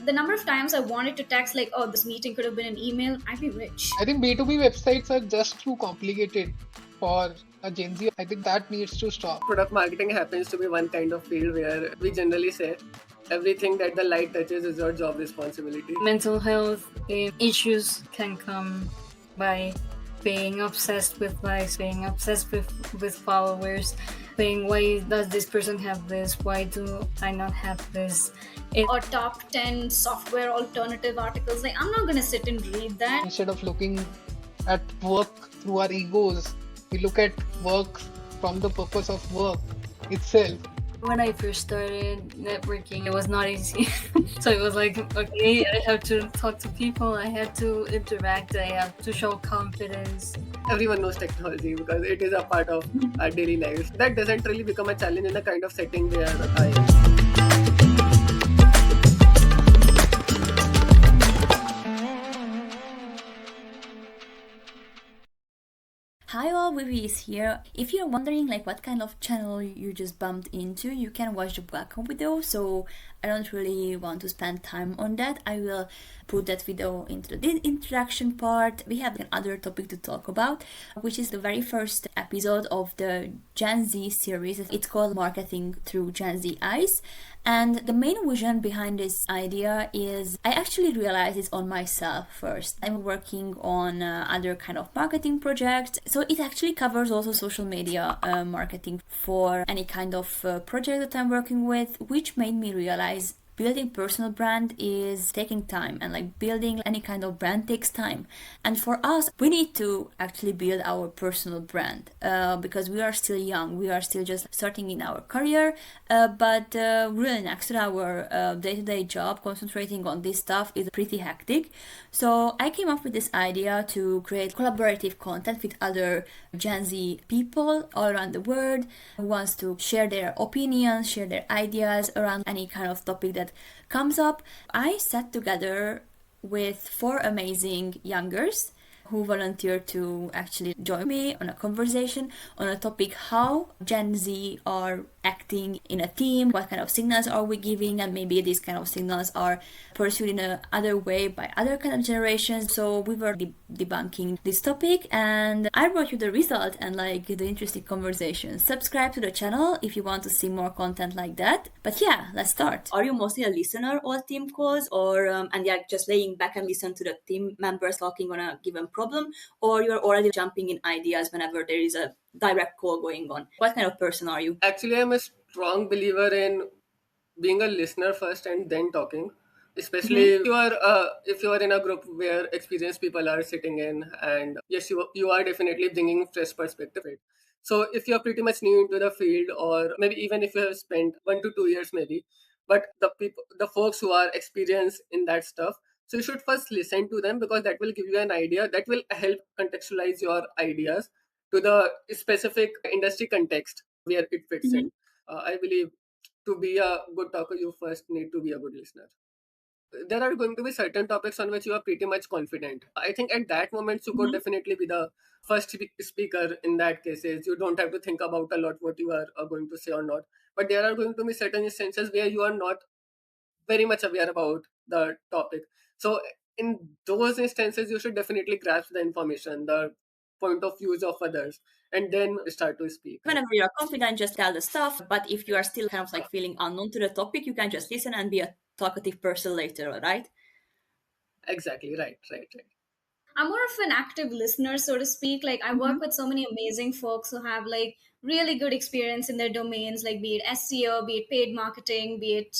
The number of times I wanted to text like, oh, this meeting could have been an email, I'd be rich. I think B2B websites are just too complicated for a Gen Z. I think that needs to stop. Product marketing happens to be one kind of field where we generally say everything that the light touches is your job responsibility. Mental health issues can come by being obsessed with likes, being obsessed with followers, saying, why does this person have this? Why do I not have this? Or top 10 software alternative articles. Like, I'm not going to sit and read that. Instead of looking at work through our egos, we look at work from the purpose of work itself. When I first started networking, it was not easy. So it was like, okay, I have to talk to people, I have to interact, I have to show confidence. Everyone knows technology because it is a part of our daily lives. That doesn't really become a challenge in the kind of setting where I am. Hi all, Vivi is here. If you're wondering like what kind of channel you just bumped into, you can watch the welcome video, so I don't really want to spend time on that. I will put that video into the introduction part. We have another topic to talk about, which is the very first episode of the Gen Z series. It's called Marketing Through Gen Z Eyes. And the main vision behind this idea is I actually realized it's on myself first. I'm working on other kind of marketing projects. So it actually covers also social media marketing for any kind of project that I'm working with, which made me realize building personal brand is taking time, and like building any kind of brand takes time. And for us, we need to actually build our personal brand because we are still young, we are still just starting in our career, but really next to our day-to-day job, concentrating on this stuff is pretty hectic. So I came up with this idea to create collaborative content with other Gen Z people all around the world who wants to share their opinions, share their ideas around any kind of topic that comes up. I sat together with 4 amazing youngers who volunteered to actually join me on a conversation on a topic how Gen Z are acting in a team, what kind of signals are we giving, and maybe these kind of signals are pursued in a other way by other kind of generations. So we were debunking this topic, and I brought you the result and like the interesting conversation. Subscribe to the channel if you want to see more content like that. But yeah, let's start. Are you mostly a listener all team calls, or and you're just laying back and listen to the team members talking on a given problem, or you're already jumping in ideas whenever there is a direct call going on? What kind of person are you? Actually, I'm a strong believer in being a listener first and then talking. Especially if you are in a group where experienced people are sitting in, and yes, you are definitely bringing fresh perspective. Right? So if you're pretty much new into the field, or maybe even if you have spent 1 to 2 years, maybe, but the folks who are experienced in that stuff, so you should first listen to them because that will give you an idea that will help contextualize your ideas to the specific industry context where it fits in. I believe to be a good talker, you first need to be a good listener. There are going to be certain topics on which you are pretty much confident. I think at that moment, you could definitely be the first speaker in that cases. You don't have to think about a lot what you are going to say or not. But there are going to be certain instances where you are not very much aware about the topic. So in those instances, you should definitely grasp the information, the point of views of others, and then start to speak. Whenever you're confident, just tell the stuff. But if you are still kind of like feeling unknown to the topic, you can just listen and be a talkative person later, right? Exactly, right. I'm more of an active listener, so to speak. Like, I work with so many amazing folks who have like really good experience in their domains, like be it SEO, be it paid marketing, be it,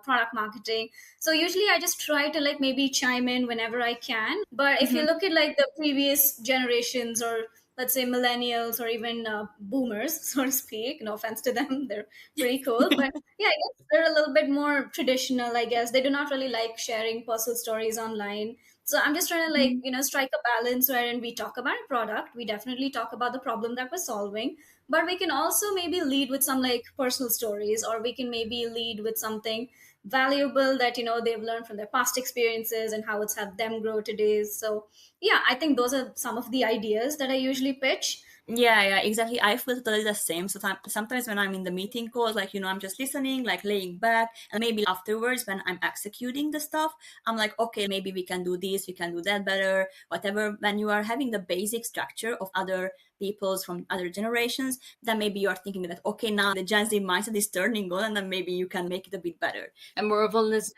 product marketing. So usually I just try to like maybe chime in whenever I can. But if you look at like the previous generations, or let's say millennials, or even boomers, so to speak, no offense to them, they're pretty cool. But yeah, I guess they're a little bit more traditional, I guess. They do not really like sharing personal stories online. So I'm just trying to like, strike a balance wherein we talk about a product, we definitely talk about the problem that we're solving, but we can also maybe lead with some like personal stories, or we can maybe lead with something valuable that, they've learned from their past experiences and how it's helped them grow today. So yeah, I think those are some of the ideas that I usually pitch. Yeah, yeah, exactly. I feel totally the same. So sometimes when I'm in the meeting calls, like, I'm just listening, like laying back, and maybe afterwards when I'm executing the stuff, I'm like, okay, maybe we can do this, we can do that better, whatever. When you are having the basic structure of other people's from other generations, then maybe you are thinking that, okay, now the Gen Z mindset is turning on, and then maybe you can make it a bit better. I'm more of a listener,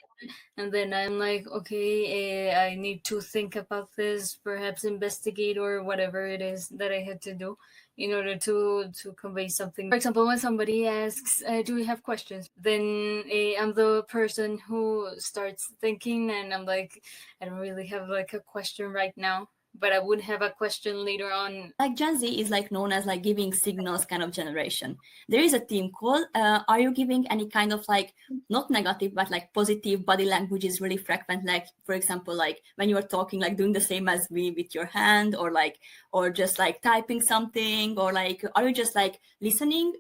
and then I'm like, okay, I need to think about this, perhaps investigate or whatever it is that I had to do in order to convey something. For example, when somebody asks, "Do we have questions?" Then I'm the person who starts thinking, and I'm like, I don't really have like a question right now, but I would have a question later on. Like Gen Z is like known as like giving signals kind of generation. There is a team called are you giving any kind of like not negative but like positive body language is really frequent, like for example like when you are talking like doing the same as me with your hand, or like or just like typing something, or like are you just like listening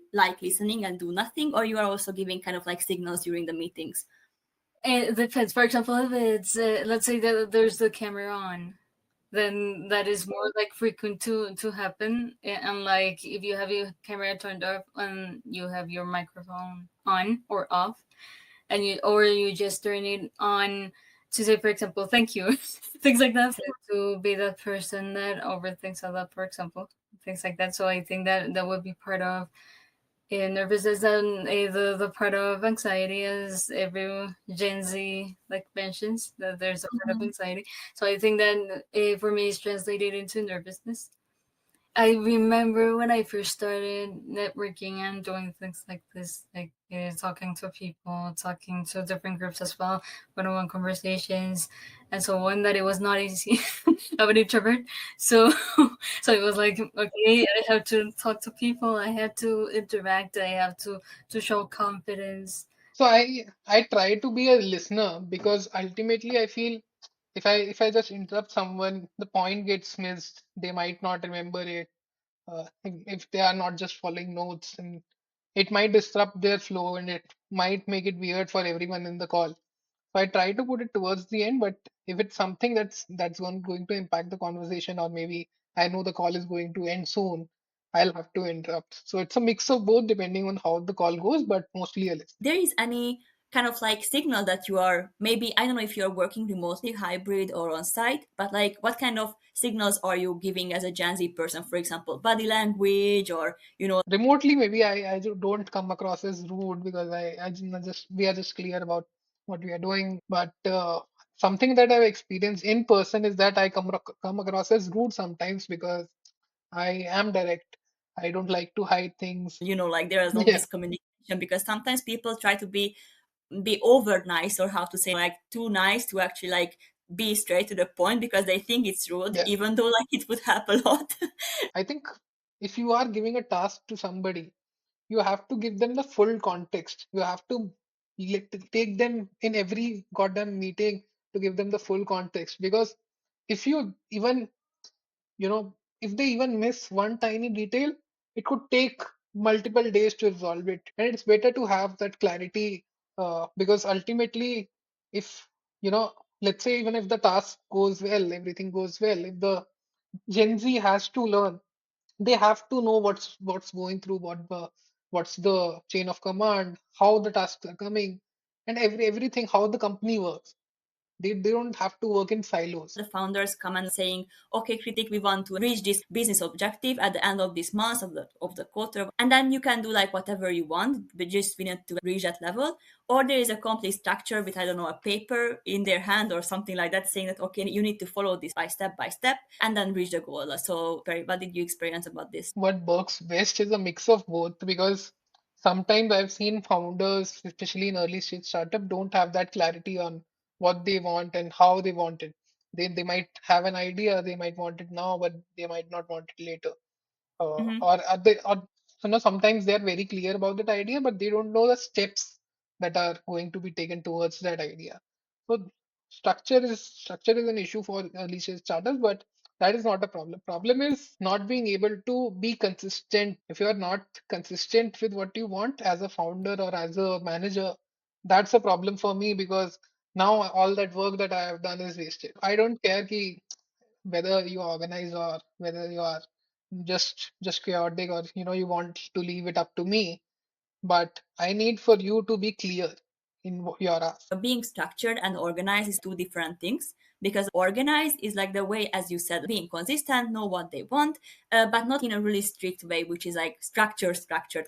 and do nothing, or you are also giving kind of like signals during the meetings? It depends. For example, if it's let's say that there's the camera on, then that is more like frequent to happen. And like if you have your camera turned off and you have your microphone on or off, and you just turn it on to say, for example, thank you, things like that. To be that person that overthinks a lot, for example, things like that. So I think that that would be part of nervousness, and the part of anxiety, as every Gen Z like mentions that there's a part of Mhm. anxiety. So I think that for me it's translated into nervousness. I remember when I first started networking and doing things like this, like talking to people, talking to different groups as well, one-on-one conversations, and so on. That it was not easy. I'm an introvert, so so it was like, okay, I have to talk to people, I have to interact, I have to show confidence. So I try to be a listener because ultimately I feel if I just interrupt someone, the point gets missed. They might not remember it. If they are not just following notes, and it might disrupt their flow and it might make it weird for everyone in the call. So I try to put it towards the end, but if it's something that's going to impact the conversation, or maybe I know the call is going to end soon, I'll have to interrupt. So it's a mix of both depending on how the call goes, but mostly a list. There is any kind of like signal that you are, maybe I don't know if you're working remotely, hybrid or on site, but like what kind of signals are you giving as a Gen Z person, for example body language, or Remotely, maybe don't come across as rude because just we are just clear about what we are doing. But something that I've experienced in person is that I come across as rude sometimes because I am direct. I don't like to hide things. like there is no Yeah, miscommunication, because sometimes people try to be over nice, or how to say, like too nice to actually like be straight to the point because they think it's rude, yeah. even though like it would help a lot. I think if you are giving a task to somebody, you have to give them the full context. You have to take them in every goddamn meeting to give them the full context. Because if you even, if they even miss one tiny detail, it could take multiple days to resolve it. And it's better to have that clarity because ultimately, if, you know, let's say even if the task goes well, everything goes well, if the Gen Z has to learn, they have to know what's going through what's the chain of command, how the tasks are coming, and everything how the company works. They don't have to work in silos. The founders come and saying, okay critic, we want to reach this business objective at the end of this month, of the quarter, and then you can do like whatever you want, but just we need to reach that level. Or there is a complete structure with, I don't know, a paper in their hand or something like that, saying that okay, you need to follow this by step and then reach the goal. So Perry, what did you experience about this? What works best is a mix of both because sometimes I've seen founders, especially in early stage startup, don't have that clarity on what they want and how they want it. They might have an idea, they might want it now, but they might not want it later. Mm-hmm. Or are they or sometimes they are very clear about that idea, but they don't know the steps that are going to be taken towards that idea. So structure is an issue for early stage startups, but that is not a problem. Problem is not being able to be consistent. If you are not consistent with what you want as a founder or as a manager, that's a problem for me because now all that work that I have done is wasted. I don't care whether you are organized or whether you are just chaotic, or you want to leave it up to me, but I need for you to be clear in your ask. Being structured and organized is two different things, because organized is like the way, as you said, being consistent, know what they want, but not in a really strict way, which is like structured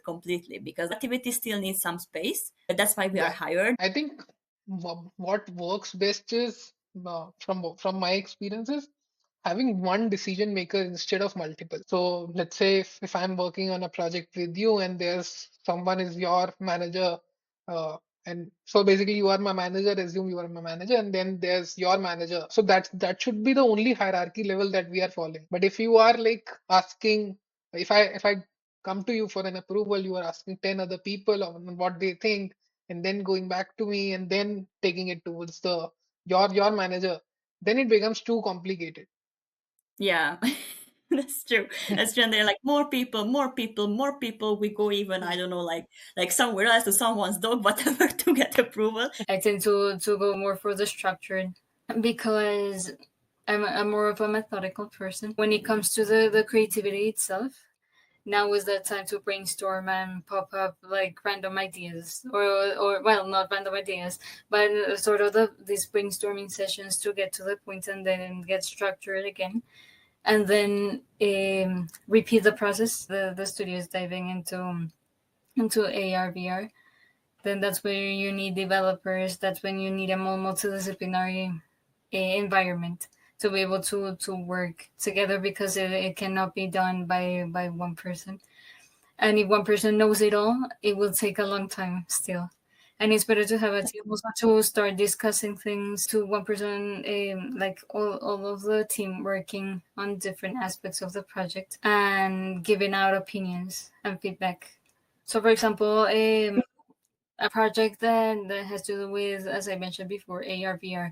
completely, because activity still needs some space. That's why we are Yeah, hired. I think what works best is, from my experiences, having one decision maker instead of multiple. So let's say if I'm working on a project with you and there's someone is your manager, uh, and so basically you are my manager, assume you are my manager, and then there's your manager. So that should be the only hierarchy level that we are following. But if you are like asking, if I come to you for an approval, you are asking 10 other people on what they think, and then going back to me and then taking it towards your manager, then it becomes too complicated. Yeah. That's true. That's true. And they're like, more people, more people, more people. We go even, I don't know, like somewhere else to someone's dog, whatever, to get approval. I tend to go more for the structured because I'm more of a methodical person. When it comes to the creativity itself, now is the time to brainstorm and pop up like random ideas, or well, not random ideas, but sort of these brainstorming sessions to get to the point and then get structured again, and then repeat the process. The studio is diving into AR VR. Then that's where you need developers. That's when you need a more multidisciplinary environment to be able to work together, because it cannot be done by one person. And if one person knows it all, it will take a long time still. And it's better to have a team also to start discussing things to one person, like all of the team working on different aspects of the project and giving out opinions and feedback. So, for example, a project that has to do with, as I mentioned before, AR, VR,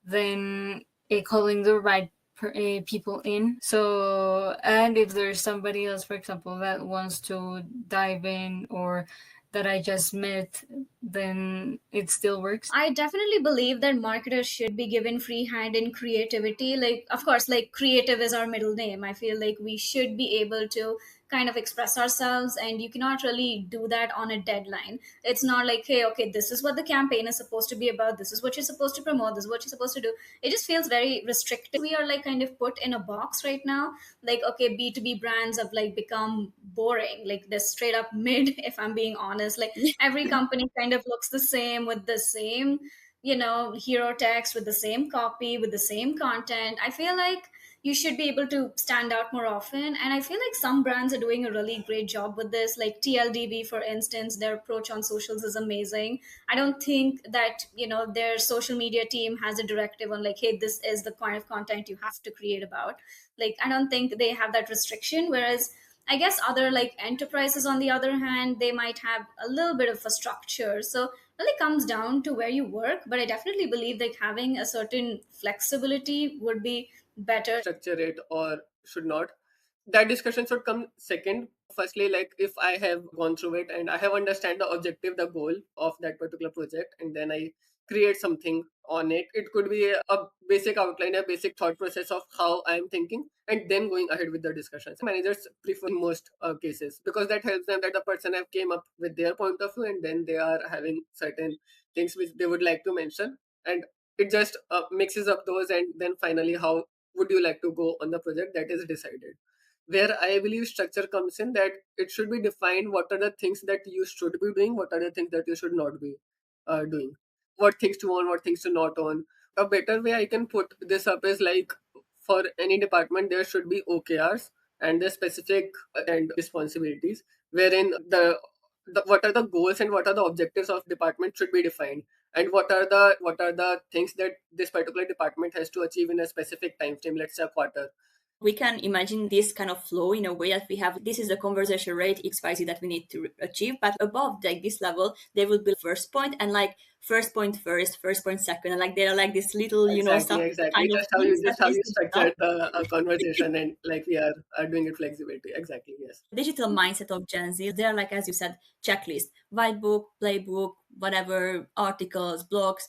then calling the right people in. So, and if there's somebody else, for example, that wants to dive in or that I just met, then it still works. I definitely believe that marketers should be given free hand in creativity. Like, of course, like creative is our middle name. I feel like we should be able to kind of express ourselves, and you cannot really do that on a deadline. It's not like, hey, okay, this is what the campaign is supposed to be about. This is what you're supposed to promote. This is what you're supposed to do. It just feels very restrictive. We are like kind of put in a box right now. Like, okay, B2B brands have like become boring. Like, they're straight up mid, if I'm being honest. Like, every company kind of looks the same with the same hero text, with the same copy, with the same content. I feel like you should be able to stand out more often, and I feel like some brands are doing a really great job with this, like TLDB, for instance. Their approach on socials is amazing. I don't think that their social media team has a directive on like, hey, this is the kind of content you have to create about. Like, I don't think they have that restriction, whereas I guess other like enterprises, on the other hand, they might have a little bit of a structure. So it really comes down to where you work. But I definitely believe like having a certain flexibility would be better. Structure it or should not, that discussion should come second. Firstly, like if I have gone through it and I have understand the objective, the goal of that particular project, and then I create something on it, it could be a basic outline, a basic thought process of how I'm thinking, and then going ahead with the discussions. Managers prefer in most cases, because that helps them that the person have came up with their point of view, and then they are having certain things which they would like to mention, and it just mixes up those, and then finally how would you like to go on the project, that is decided. Where I believe structure comes in, that it should be defined what are the things that you should be doing, what are the things that you should not be doing, what things to own, what things to not own. A better way I can put this up is like, for any department there should be OKRs and the specific and responsibilities, wherein the what are the goals and what are the objectives of department should be defined, and what are the things that this particular department has to achieve in a specific time frame, let's say a quarter. We can imagine this kind of flow in a way that we have, this is the conversation rate XYZ that we need to achieve, but above like this level there will be first point, and like first point first point second, and like there are like this little Exactly, some exactly. kind of Just how things you that just how needs you to be done. structured the conversation, and like we are doing it flexibility. Exactly. Yes. Digital mindset of Gen Z, they're like, as you said, checklist, white book, playbook, whatever, articles, blogs.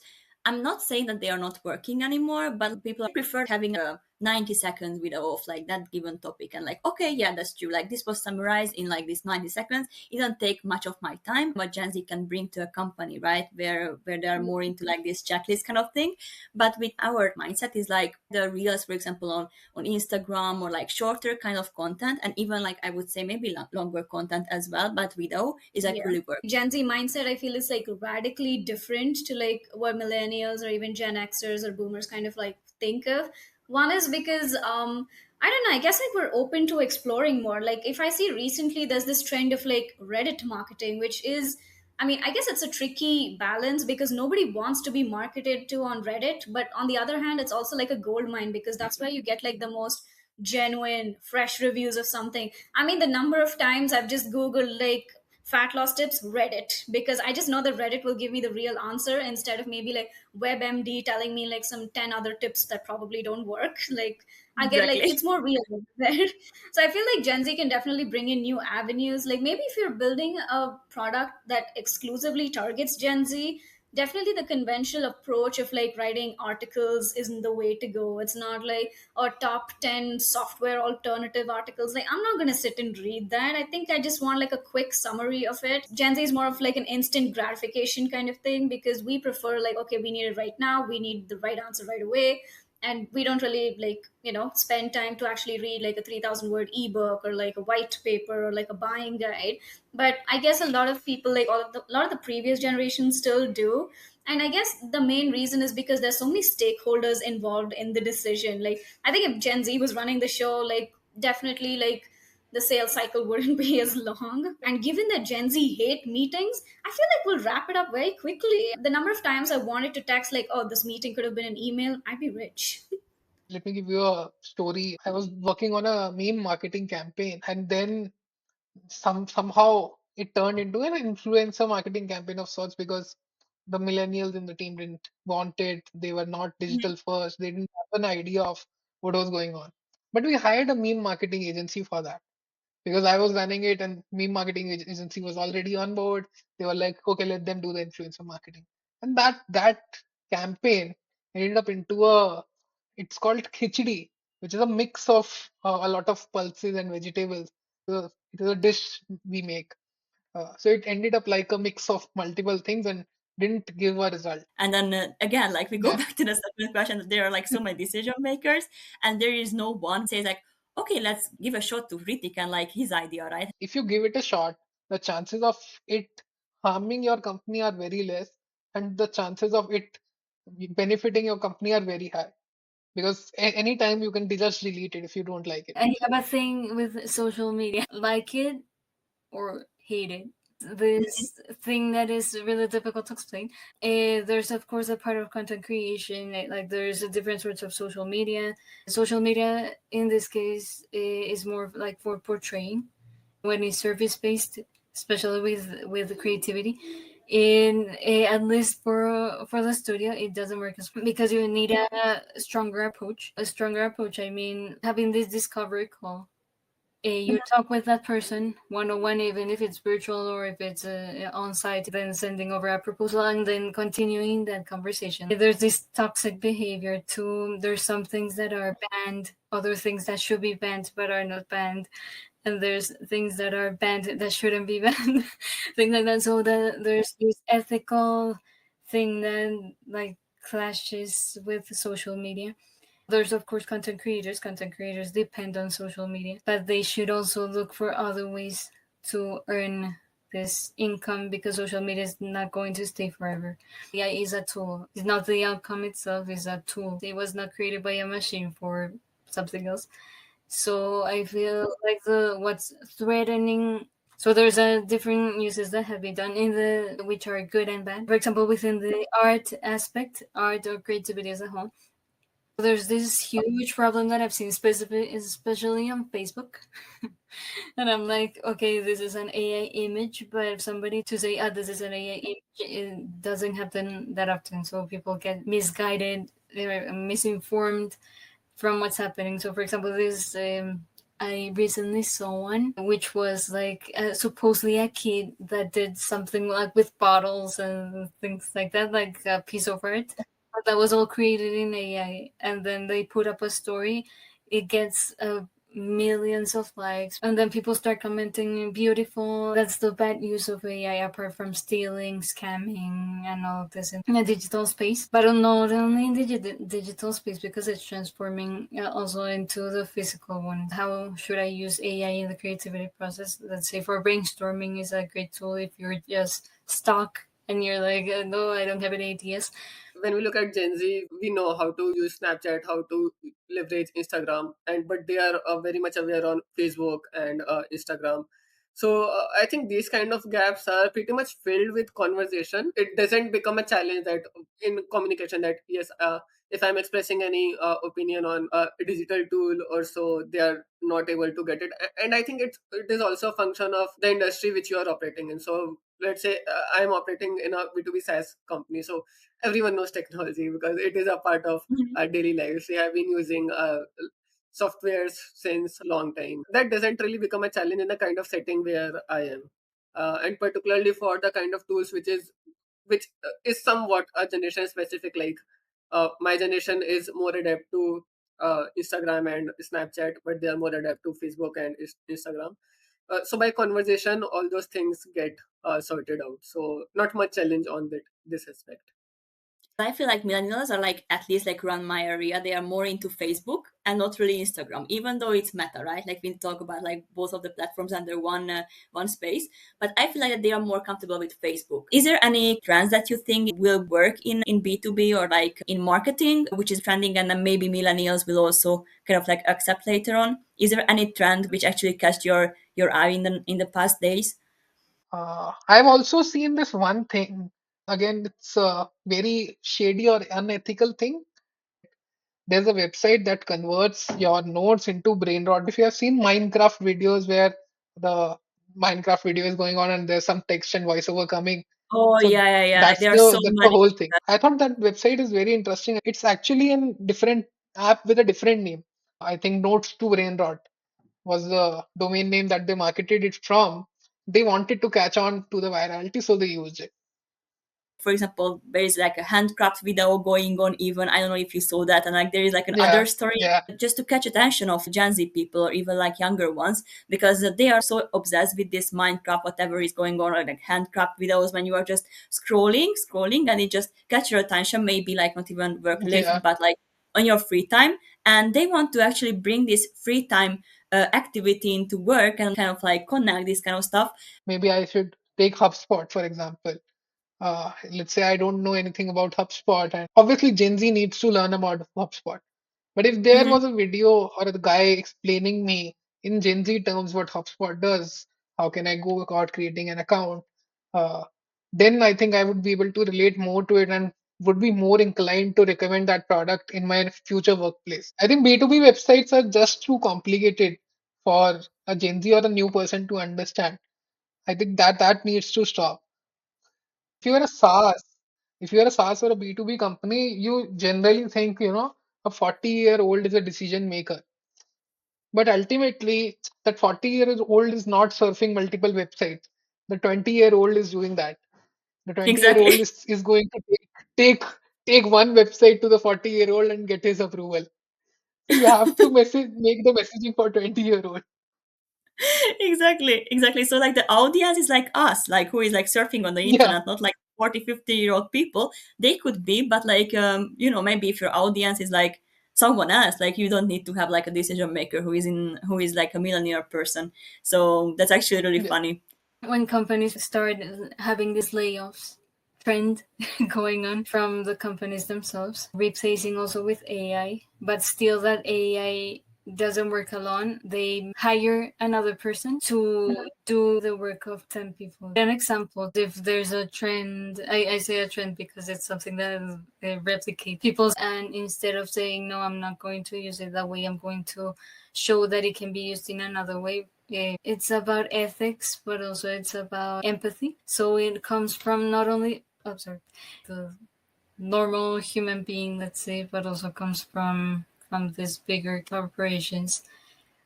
I'm not saying that they are not working anymore, but people prefer having a 90 seconds video of like that given topic, and like, okay, yeah, that's true, like this was summarized in like this 90 seconds. It doesn't take much of my time, what Gen Z can bring to a company, right, where they are more into like this checklist kind of thing. But with our mindset is like the reels, for example, on Instagram, or like shorter kind of content, and even like I would say maybe longer content as well, but video is like Yeah. really work. Gen Z mindset, I feel, is like radically different to like what millennials or even Gen Xers or boomers kind of like think of. One is because I don't know, I guess like we're open to exploring more. Like if I see recently there's this trend of like Reddit marketing, which is, I mean, I guess it's a tricky balance because nobody wants to be marketed to on Reddit, but on the other hand, it's also like a gold mine because that's where you get like the most genuine, fresh reviews of something. I mean, the number of times I've just Googled like fat loss tips, Reddit, because I just know that Reddit will give me the real answer instead of maybe like WebMD telling me like some 10 other tips that probably don't work. Like I get like Exactly. it's more real there. So I feel like Gen Z can definitely bring in new avenues. Like maybe if you're building a product that exclusively targets Gen Z, definitely the conventional approach of like writing articles isn't the way to go. It's not like or top 10 software alternative articles. Like I'm not going to sit and read that. I think I just want like a quick summary of it. Gen Z is more of like an instant gratification kind of thing because we prefer like, okay, we need it right now, we need the right answer right away, and we don't really like spend time to actually read like a 3,000 word ebook or like a white paper or like a buying guide. But I guess a lot of people, like a lot of the previous generations still do. And I guess the main reason is because there's so many stakeholders involved in the decision. Like I think if Gen Z was running the show, like definitely like the sales cycle wouldn't be as long. And given that Gen Z hate meetings, I feel like we'll wrap it up very quickly. The number of times I wanted to text like, oh, this meeting could have been an email, I'd be rich. Let me give you a story. I was working on a meme marketing campaign, and then somehow it turned into an influencer marketing campaign of sorts because the millennials in the team didn't want it. They were not digital first. They didn't have an idea of what was going on. But we hired a meme marketing agency for that because I was running it and meme marketing agency was already on board. They were like, okay, let them do the influencer marketing. And that campaign ended up into it's called khichdi, which is a mix of a lot of pulses and vegetables. So it is a dish we make. So it ended up like a mix of multiple things and didn't give a result. And then again, like we go Yeah. back to the second question, there are like so many decision makers, and there is no one says like, okay, let's give a shot to Ritik and like his idea, right? If you give it a shot, the chances of it harming your company are very less, and the chances of it benefiting your company are very high because anytime you can just delete it if you don't like it. I have a thing with social media: like it or hate it. This thing that is really difficult to explain. There's of course a part of content creation. Like there's a different sorts of social media. Social media in this case is more like for portraying when it's service based, especially with creativity. In at least for the studio, it doesn't work because you need a stronger approach. A stronger approach. I mean, having this discovery call, you talk with that person one-on-one, even if it's virtual or if it's on site, then sending over a proposal and then continuing that conversation. There's this toxic behavior too. There's some things that are banned, other things that should be banned but are not banned, and there's things that are banned that shouldn't be banned. Things like that. So there's this ethical thing that like clashes with social media. There's of course content creators. Content creators depend on social media, but they should also look for other ways to earn this income because social media is not going to stay forever. AI is a tool. It's not the outcome itself, it's a tool. It was not created by a machine for something else. So I feel like what's threatening, so there's a different uses that have been done in the which are good and bad. For example, within the art aspect, art or creativity as a whole, there's this huge problem that I've seen especially on Facebook. And I'm like, okay, this is an AI image, but if somebody to say, ah, this is an AI image, it doesn't happen that often. So people get misguided, they're misinformed from what's happening. So, for example, this I recently saw one which was like supposedly a kid that did something like with bottles and things like that, like a piece of art. that was all created in AI, and then they put up a story, it gets millions of likes, and then people start commenting beautiful. That's the bad use of AI, apart from stealing, scamming, and all of this in a digital space, but not only in digital space, because it's transforming also into the physical one. How should I use AI in the creativity process? Let's say for brainstorming is a great tool if you're just stuck and you're like, no, I don't have any ideas. When we look at Gen Z, we know how to use Snapchat, how to leverage Instagram, and but they are very much aware on Facebook and Instagram. So I think these kind of gaps are pretty much filled with conversation. It doesn't become a challenge that in communication that yes, if I'm expressing any opinion on a digital tool or so, they are not able to get it. And I think it is also a function of the industry which you are operating in. So let's say I'm operating in a B2B SaaS company. So everyone knows technology because it is a part of our daily lives. We have been using softwares since long time. That doesn't really become a challenge in the kind of setting where I am, and particularly for the kind of tools which is somewhat a generation specific. Like my generation is more adept to Instagram and Snapchat, but they are more adept to Facebook and Instagram. So by conversation, all those things get sorted out. So not much challenge on this aspect. I feel like millennials are like, at least like around my area, they are more into Facebook and not really Instagram, even though it's Meta, right? Like we talk about like both of the platforms under one space. But I feel like that they are more comfortable with Facebook. Is there any trends that you think will work in B2B or like in marketing, which is trending, and then maybe millennials will also kind of like accept later on? Is there any trend which actually catch your eye in the past days? I've also seen this one thing. Again, it's a very shady or unethical thing. There's a website that converts your notes into brain rot. If you have seen Minecraft videos where the Minecraft video is going on and there's some text and voiceover coming, Oh so yeah, yeah, yeah. Like that's there are so the many. whole thing. I thought that website is very interesting. It's actually a different app with a different name. I think Notes to Brain Rot was the domain name that they marketed it from. They wanted to catch on to the virality, so they used it. For example, there is like a handcraft video going on, even I don't know if you saw that, and like there is like another Yeah, story yeah. just to catch attention of Gen Z people or even like younger ones, because they are so obsessed with this Minecraft, whatever is going on, or like handcraft videos, when you are just scrolling and it just catch your attention, maybe like not even work Yeah, related, but like on your free time. And they want to actually bring this free time activity into work and kind of like connect this kind of stuff. maybe I should take HubSpot for example. Let's say I don't know anything about HubSpot, and obviously Gen Z needs to learn about HubSpot. But if there was a video or a guy explaining me in Gen Z terms what HubSpot does, how can I go about creating an account, uh, then I think I would be able to relate more to it and would be more inclined to recommend that product in my future workplace. I think B2B websites are just too complicated for a Gen Z or a new person to understand. I think that needs to stop. If you're a SaaS, if you're a SaaS or a B2B company, you generally think, a 40-year-old is a decision maker. But ultimately, that 40-year-old is not surfing multiple websites. The 20-year-old is doing that. The 20-year-old Exactly. is going to take take one website to the 40-year-old and get his approval. So you have to make the messaging for 20-year-old. Exactly. So like the audience is like us, like who is like surfing on the Yeah, internet, not like 40, 50-year-old people. They could be, but like maybe if your audience is like someone else, like you don't need to have like a decision maker who is like a millionaire person. So that's actually really yeah. funny. When companies start having these layoffs trend going on from the companies themselves, replacing also with AI, but still that AI doesn't work alone. They hire another person to do the work of 10 people. An example, if there's a trend, I say a trend because it's something that replicate people's, and instead of saying, no, I'm not going to use it that way, I'm going to show that it can be used in another way. It's about ethics, but also it's about empathy. So it comes from not only the normal human being, let's say, but also comes from these bigger corporations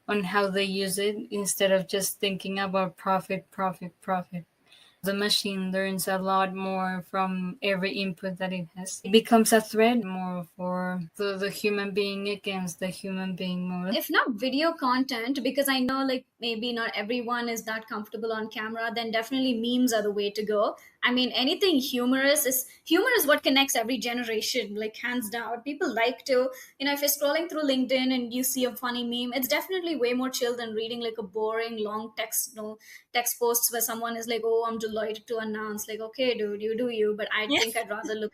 on how they use it instead of just thinking about profit. The machine learns a lot more from every input that it has. It becomes a threat more for the human being against the human being more. If not video content, because I know like maybe not everyone is that comfortable on camera, then definitely memes are the way to go. I mean, anything humor is what connects every generation, like hands down. People like to, if you're scrolling through LinkedIn and you see a funny meme, it's definitely way more chill than reading like a boring long text, text posts where someone is like, oh, I'm delighted to announce, like, okay, dude, you do you, but I think I'd rather look,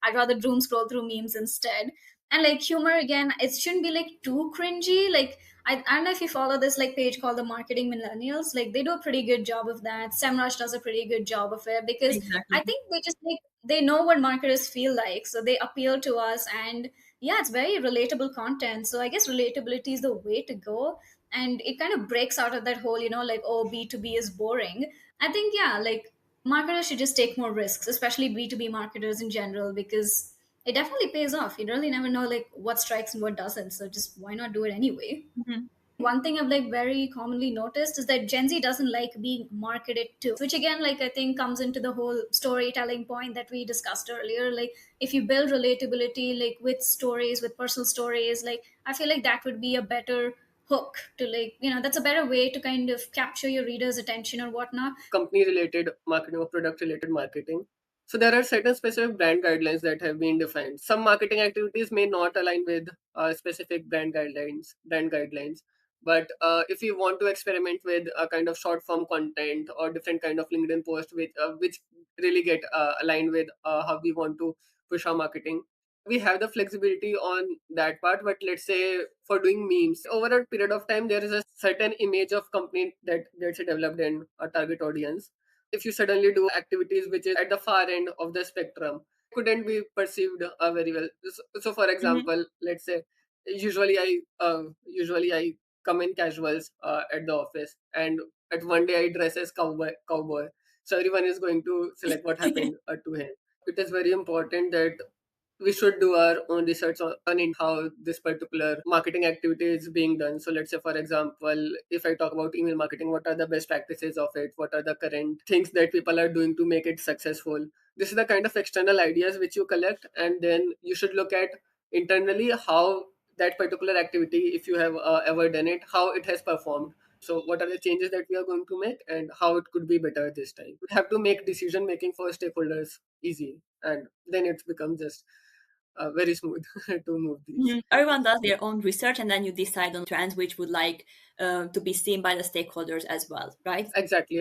I'd rather doom scroll through memes instead. And like humor again, it shouldn't be like too cringy. Like I don't know if you follow this like page called the Marketing Millennials. Like they do a pretty good job of that. Semrush does a pretty good job of it because I Exactly. think they just like they know what marketers feel like, so they appeal to us. And yeah, it's very relatable content. So I guess relatability is the way to go, and it kind of breaks out of that whole, like, oh, B2B is boring. I think yeah, like marketers should just take more risks, especially B2B marketers in general, because it definitely pays off. You really never know like what strikes and what doesn't. So just why not do it anyway? Mhm. One thing I've like very commonly noticed is that Gen Z doesn't like being marketed to, which again, like I think comes into the whole storytelling point that we discussed earlier. Like if you build relatability, like with stories, with personal stories, like I feel like that would be a better hook to like, that's a better way to kind of capture your reader's attention or whatnot. Company related marketing or product related marketing. So there are certain specific brand guidelines that have been defined. Some marketing activities may not align with specific brand guidelines. But if you want to experiment with a kind of short form content or different kind of LinkedIn post which really get aligned with how we want to push our marketing, we have the flexibility on that part. But let's say for doing memes over a period of time, there is a certain image of company that gets developed in a target audience. If you suddenly do activities which is at the far end of the spectrum, couldn't be perceived very well. So for Mhm. example, let's say usually I come in casuals at the office, and at one day I dress as cowboy. So everyone is going to select what happened to him. It is very important that we should do our own research on how this particular marketing activity is being done. So let's say, for example, if I talk about email marketing, what are the best practices of it? What are the current things that people are doing to make it successful? This is the kind of external ideas which you collect, and then you should look at internally how that particular activity, if you have ever done it, how it has performed. So what are the changes that we are going to make and how it could be better this time? We have to make decision making for stakeholders easy, and then it becomes just very smooth to move these. Mhm. Everyone does their own research, and then you decide on trends which would like to be seen by the stakeholders as well, right? Exactly.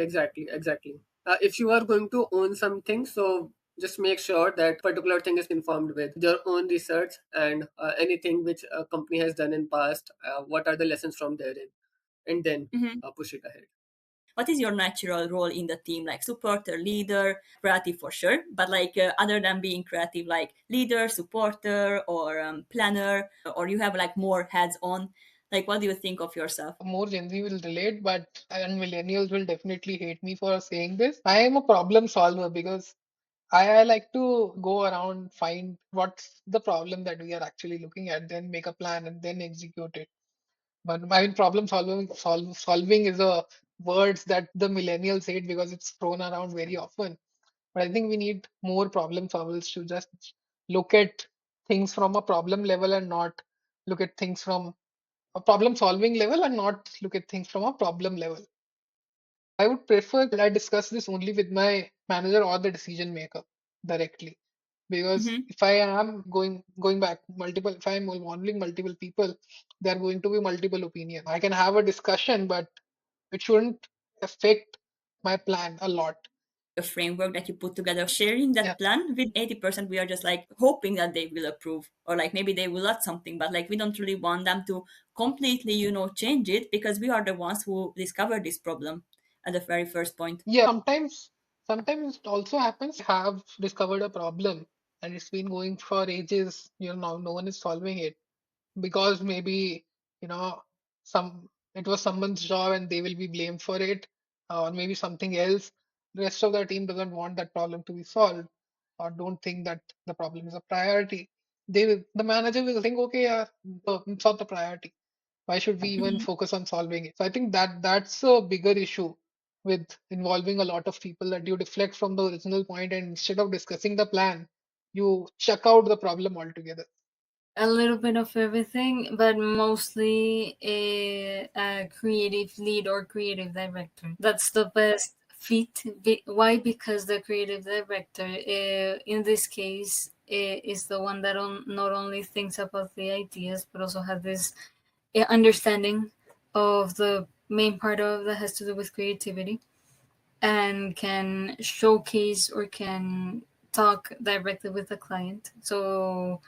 If you are going to own something, so just make sure that particular thing is informed with your own research and anything which a company has done in past. What are the lessons from therein, and then Mhm. push it ahead. What is your natural role in the team? Like supporter, leader, creative for sure, but like other than being creative, like leader, supporter, or planner, or you have like more heads on. Like, what do you think of yourself? More Gen Z will relate, but and millennials will definitely hate me for saying this. I am a problem solver because I like to go around, find what's the problem that we are actually looking at, then make a plan and then execute it. But I mean, solving is a words that the millennials hate because it's thrown around very often. But I think we need more problem solvers to just look at things from a problem level and not look at things from a problem solving level and not look at things from a problem level. I would prefer that I discuss this only with my manager or the decision maker directly. Because Hmm. if I am going back multiple, if I am involving multiple people, there are going to be multiple opinions. I can have a discussion, but it shouldn't affect my plan a lot. A framework that you put together, sharing Yeah. that plan with 80%, we are just like hoping that they will approve, or like maybe they will add something, but like we don't really want them to completely, change it because we are the ones who discovered this problem at the very first point. Yeah, sometimes it also happens have discovered a problem and it's been going for ages, now no one is solving it because maybe, you know, some it was someone's job and they will be blamed for it, or maybe something else. The rest of the team doesn't want that problem to be solved or don't think that the problem is a priority. The manager will think, okay, yeah, it's not the priority. Why should we even Mhm. focus on solving it? So I think that's a bigger issue with involving a lot of people that you deflect from the original point, and instead of discussing the plan, you check out the problem altogether? A little bit of everything, but mostly a creative lead or creative director. That's the best fit. Why? Because the creative director, in this case, is the one that not only thinks about the ideas, but also has this understanding of the main part of that has to do with creativity, and can showcase or can talk directly with the client. So,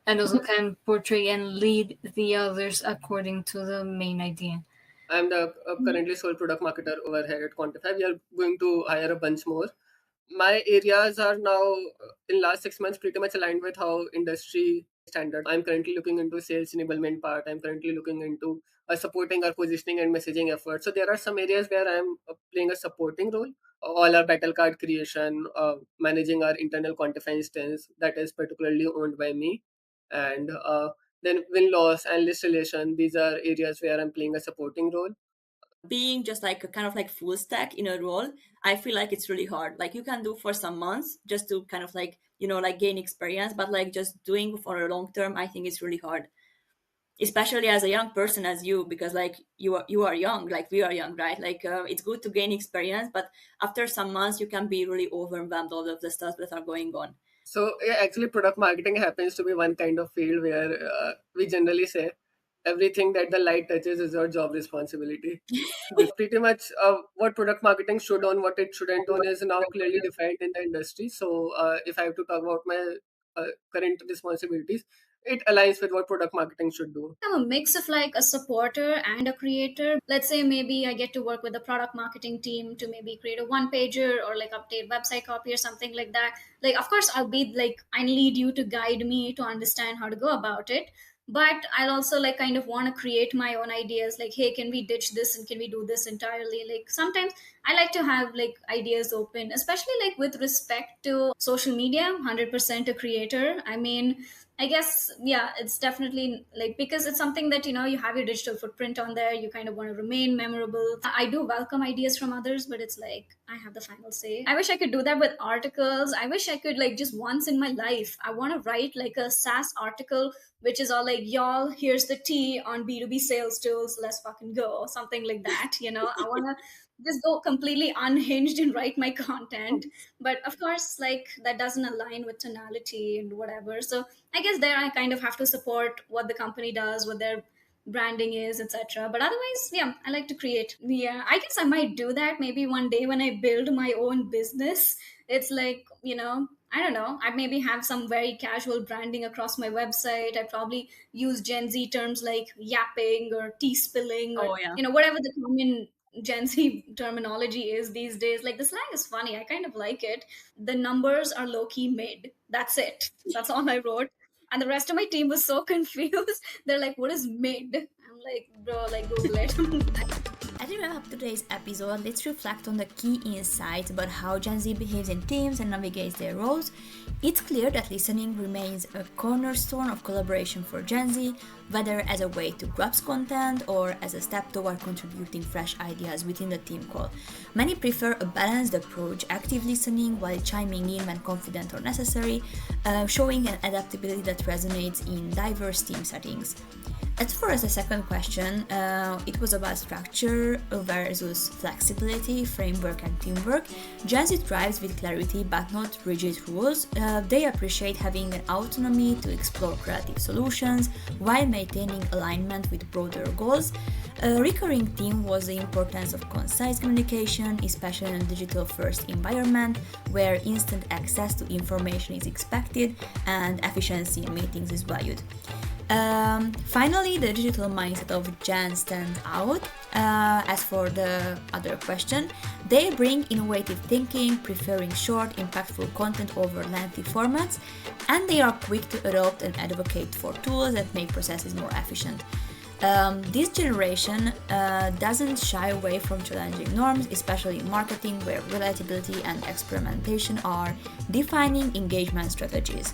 and also can portray and lead the others according to the main idea. I'm the currently sole product marketer over here at Quantify. We are going to hire a bunch more. My areas are now in last 6 months pretty much aligned with how industry standard. I'm currently looking into sales enablement part. I'm currently looking into supporting our positioning and messaging efforts. So there are some areas where I'm playing a supporting role. All our battle card creation, managing our internal Quantify instance that is particularly owned by me, and then win loss and list relation. These are areas where I'm playing a supporting role. Being just like a kind of like full stack in a role, I feel like it's really hard. Like you can do for some months just to kind of like, like gain experience, but like just doing for a long term, I think it's really hard. Especially as a young person as you, because like you are young, like we are young, right? Like it's good to gain experience, but after some months you can be really overwhelmed all of the stuff that are going on. So yeah, actually, product marketing happens to be one kind of field where we generally say everything that the light touches is your job responsibility. Pretty much what product marketing should own, what it shouldn't own is now clearly defined in the industry. So if I have to talk about my current responsibilities, it aligns with what product marketing should do. I'm a mix of like a supporter and a creator. Let's say maybe I get to work with the product marketing team to maybe create a one pager or like update website copy or something like that. Like, of course, I'll be like, I need you to guide me to understand how to go about it. But I'll also like kind of want to create my own ideas. Like, hey, can we ditch this and can we do this entirely? Like, sometimes I like to have like ideas open, especially like with respect to social media, 100% a creator. I mean, I guess, yeah, it's definitely like because it's something that, you have your digital footprint on there, you kind of want to remain memorable. I do welcome ideas from others, but it's like I have the final say. I wish I could do that with articles. I wish I could, like, just once in my life, I want to write like a SaaS article, which is all like, y'all, here's the tea on B2B sales tools, let's fucking go, something like that. I want to just go completely unhinged and write my content. But of course, like, that doesn't align with tonality and whatever. So I guess there I kind of have to support what the company does, what their branding is, etc. But otherwise, yeah, I like to create. Yeah, I guess I might do that maybe one day when I build my own business. It's like, I don't know, I'd maybe have some very casual branding across my website. I'd probably use Gen Z terms like yapping or tea spilling or, Oh yeah. whatever the common Gen Z terminology is these days. Like, the slang is funny. I kind of like it. The numbers are low key mid. That's it. That's all I wrote. And the rest of my team was so confused. They're like, what is mid? I'm like, bro, like, Google it. As we wrap up today's episode, let's reflect on the key insights about how Gen Z behaves in teams and navigates their roles. It's clear that listening remains a cornerstone of collaboration for Gen Z, whether as a way to grasp content or as a step toward contributing fresh ideas within the team call. Many prefer a balanced approach, active listening while chiming in when confident or necessary, showing an adaptability that resonates in diverse team settings. As far as the second question, it was about structure versus flexibility, framework, and teamwork. Gen Z thrives with clarity but not rigid rules. They appreciate having an autonomy to explore creative solutions while maintaining alignment with broader goals. A recurring theme was the importance of concise communication, especially in a digital-first environment where instant access to information is expected and efficiency in meetings is valued. Finally, the digital mindset of Gen stands out. As for the other question, they bring innovative thinking, preferring short, impactful content over lengthy formats, and they are quick to adopt and advocate for tools that make processes more efficient. This generation doesn't shy away from challenging norms, especially in marketing, where relatability and experimentation are defining engagement strategies.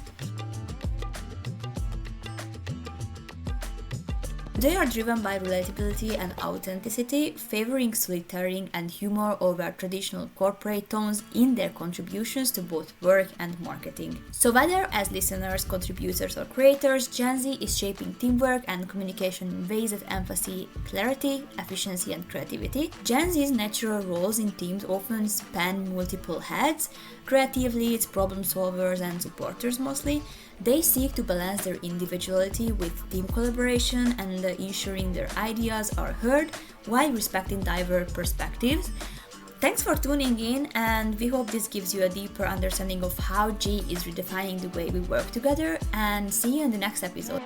They are driven by relatability and authenticity, favoring storytelling and humor over traditional corporate tones in their contributions to both work and marketing. So whether as listeners, contributors or creators, Gen Z is shaping teamwork and communication in ways that emphasize clarity, efficiency and creativity. Gen Z's natural roles in teams often span multiple heads, creative leads, problem solvers and supporters mostly. They seek to balance their individuality with team collaboration and ensuring their ideas are heard while respecting diverse perspectives. Thanks for tuning in, and we hope this gives you a deeper understanding of how G is redefining the way we work together, and see you in the next episode.